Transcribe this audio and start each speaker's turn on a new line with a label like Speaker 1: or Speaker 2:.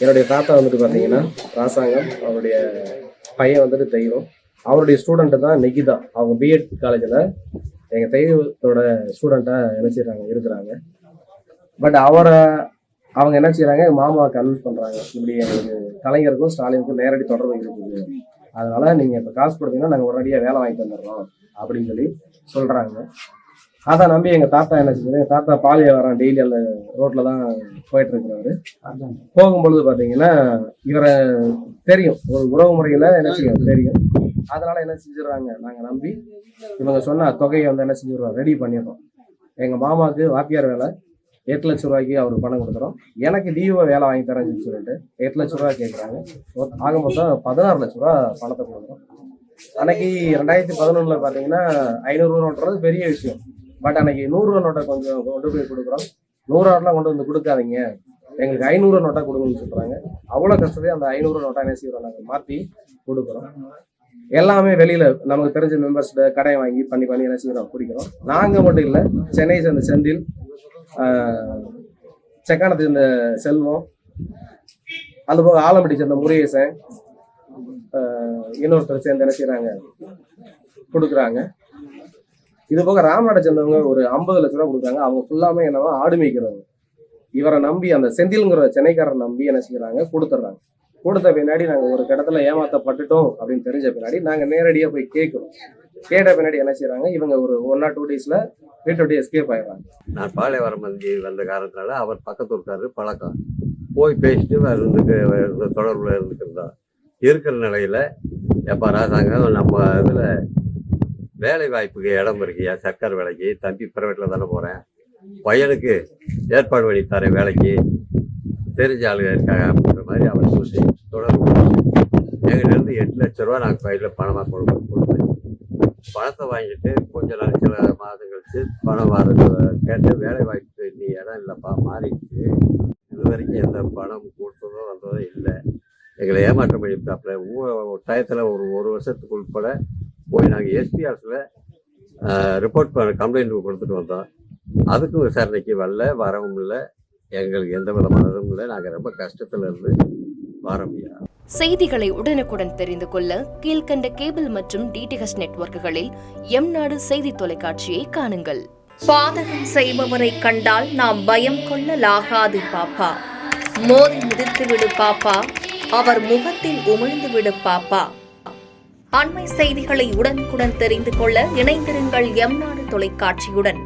Speaker 1: என்னுடைய தாத்தா வந்துட்டு பார்த்தீங்கன்னா ராசாங்கம், அவருடைய பையன் வந்துட்டு தெய்வம். அவருடைய ஸ்டூடெண்ட்டு தான் நிகிதா. அவங்க பிஎட் காலேஜில் எங்கள் தெய்வத்தோட ஸ்டூடெண்ட்டாக என்ன செய்கிறாங்க இருக்கிறாங்க. பட் அவங்க என்ன செய்கிறாங்க, மாமாவை கன்வின்ஸ் பண்ணுறாங்க, இப்படி எங்களுக்கு கலைஞருக்கும் ஸ்டாலினுக்கும் நேரடி தொடர்பு இருக்குது, அதனால் நீங்கள் இப்போ காசு கொடுத்தீங்கன்னா நாங்கள் உடனடியாக வேலை வாங்கி தந்துடுறோம் அப்படின்னு சொல்லி சொல்கிறாங்க. அதை நம்பி எங்கள் தாத்தா என்ன செஞ்சது, எங்கள் தாத்தா பால் வியாபாரம் டெய்லி அந்த ரோட்டில் தான் போயிட்டு இருக்கிறாரு. போகும்பொழுது பார்த்தீங்கன்னா இவரை தெரியும், ஒரு உறவு முறையில் என்ன செய்யும் தெரியும். அதனால என்ன செஞ்சிடறாங்க, நாங்கள் நம்பி இவங்க சொன்ன தொகையை வந்து என்ன செஞ்சிடுறோம், ரெடி பண்ணிடுறோம். எங்கள் மாமாவுக்கு வாத்தியார் வேலை 8 லட்ச ரூபாய்க்கு அவர் பணம் கொடுத்துறோம். எனக்கு டிஓ வேலை வாங்கி தரேன்னு சொல்லிட்டு 8 லட்ச ரூபா கேட்குறாங்க. ஆக மொத்தம் 16 லட்ச ரூபா பணத்தை கொடுக்குறோம். அன்னைக்கு 2011 பார்த்தீங்கன்னா 500 ரூபா நோட்டுறது பெரிய விஷயம். பட் அன்னைக்கு 100 ரூபா நோட்டை கொஞ்சம் கொண்டு போய் கொடுக்குறோம். 100 ரூபாலாம் கொண்டு வந்து கொடுக்காதீங்க, எங்களுக்கு 500 நோட்டா கொடுங்கன்னு சொல்றாங்க. அவ்வளோ கஷ்டத்தையும் அந்த 500 நோட்டா என்ன செய்யறோம், நாங்கள் மாற்றி கொடுக்குறோம். எல்லாமே வெளியில நமக்கு தெரிஞ்ச மெம்பர்ஸ்ட கடை வாங்கி பண்ணி என்ன செய்யறோம், குடிக்கிறோம். நாங்கள் மட்டும் இல்லை, சென்னை சேர்ந்த செந்தில், செக்கானத்து இந்த செல்வம், அதுபோக ஆலம்பட்டி சேர்ந்த முருகேசன், இன்னொருத்தர் சேர்ந்து என்ன செய்யறாங்க கொடுக்குறாங்க. இது போக ராமநாட்டை சேர்ந்தவங்க ஒரு 50 லட்ச ரூபா கொடுக்குறாங்க. அவங்க ஃபுல்லாமே என்னவா ஆடு மேய்க்கிறவங்க. இவரை நம்பி அந்த செந்தில்ங்கிற சென்னைக்காரரை நம்பி என்ன செய்யறாங்க, கொடுத்துட்றாங்க. கொடுத்த பின்னாடி நாங்கள் ஒரு இடத்துல ஏமாத்தப்பட்டுட்டோம் அப்படின்னு தெரிஞ்ச பின்னாடி நாங்கள் நேரடியாக போய் கேட்குறோம். கேட்ட பின்னாடி என்ன செய்யறாங்க, இவங்க ஒரு 1 or 2 டேஸ்ல வீட்டை விட்டு எஸ்கேப் ஆயிடுறாங்க.
Speaker 2: நான் பாளையவரம் வந்து வந்த காரணத்தினால அவர் பக்கத்து இருக்காரு, பழக்கம் போய் பேசிட்டு தொடர்புல இருந்துக்கிறதா இருக்கிற நிலையில, எப்போ ராசாங்கம் நம்ம இதில் வேலை வாய்ப்புக்கு இடம் இருக்கியா, சர்க்கார் வேலைக்கு, தம்பி பிரைவேட்டில் தானே போகிறேன், பையனுக்கு ஏற்பாடு பண்ணி தரேன், வேலைக்கு தெரிஞ்ச ஆளுங்க இருக்காங்க அப்படின்ற மாதிரி அவர் சொல்லி தொடர்பு எங்கிட்ட 8 லட்ச ரூபா நான் கையில் பணமாக கொடுத்தேன். பணத்தை வாங்கிட்டு கொஞ்ச நாள் சில மாதம் கழிச்சு பணம் கேட்டு வேலை வாய்ப்பு நீ இடம் இல்லைப்பா மாறிடுச்சு, இது வரைக்கும் எந்த பணம் கொடுத்ததோ வந்ததோ இல்லை, எங்களை ஏமாற்றம் பண்ணிட்டாப்புல டயத்தில் ஒரு வருஷத்துக்கு உட்பட போய் நாங்கள் எஸ்பி ஆஃபீஸில் ரிப்போர்ட் கம்ப்ளைண்ட் கொடுத்துட்டு வந்தோம். அதுக்கும் விசாரணைக்கு வரவும் இல்லை, எங்களுக்கு எந்த விதமானதும் இல்லை. நாங்கள் ரொம்ப கஷ்டத்தில் இருந்து வர முடியாது.
Speaker 3: செய்திகளை உடனுக்குடன் தெரிந்து கொள்ள கீழ்கண்ட கேபிள் மற்றும் டிடிஹெச் நெட்வொர்க்குகளில் எம்நாடு செய்தி தொலைக்காட்சியை காணுங்கள்.
Speaker 4: பாதகம் செய்பவரை கண்டால் நாம் பயம் கொள்ளலாகாது பாப்பா, மோதி மிதித்து விடு பாப்பா, அவர் முகத்தில் உமிழ்ந்து விடு பாப்பா. அண்மை செய்திகளை உடனுக்குடன் தெரிந்து கொள்ள இணைந்திருங்கள் எம்நாடு தொலைக்காட்சியுடன்.